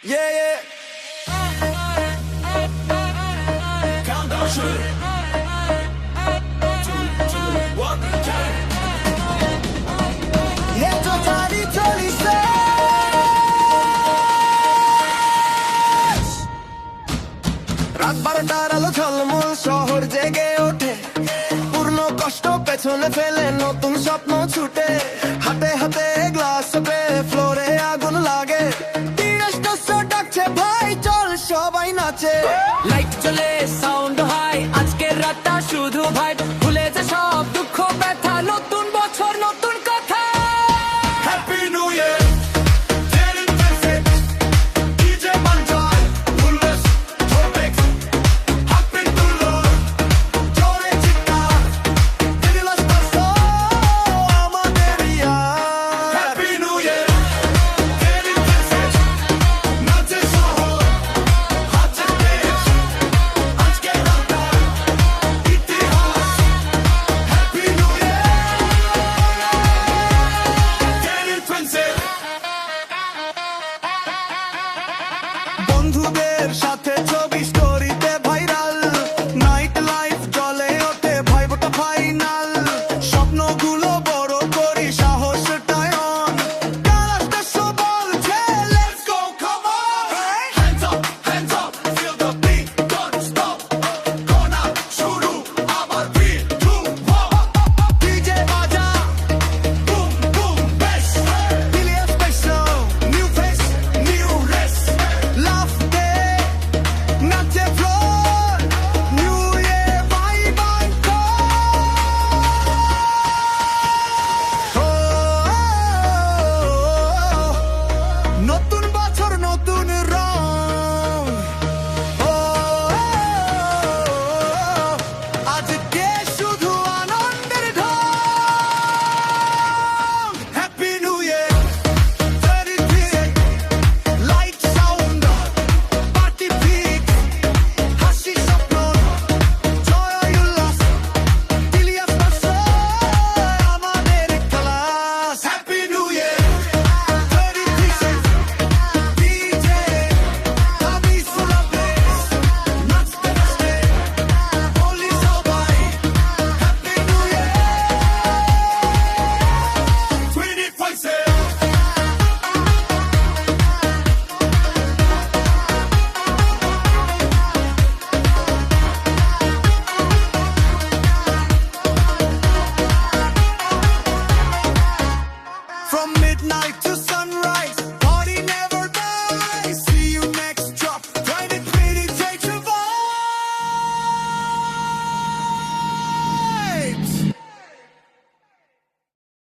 Yeah, yeah. Countdown shit. Esto tali চলিছে রাত 12টার আলো ঝলমল শহর জেগে ওঠে পূর্ণ কষ্ট পেছনে ফেলে নতুন স্বপ্ন ছুটে হাতে হাতে গ্লাস পে ফ্লোরে আগুন লাগে ডাকছে ভাই চল সবাই নাচে লাইট জ্বলে সাউন্ড হাই আজকের রাতটা শুধু ভাই ভুলে যে সব দুঃখ ব্যথা নতুন বছর নতুন কথা happy new year Getting perfect DJ Manjay Bulles Topics Happy to Lord জোরে চিৎকার দিলাস পাসো আমাদের year happy new year Getting perfect নাচে শহর হাতে তেজ আজকে রাতটা ইতিহাস happy new year Getting perfect বন্ধুদের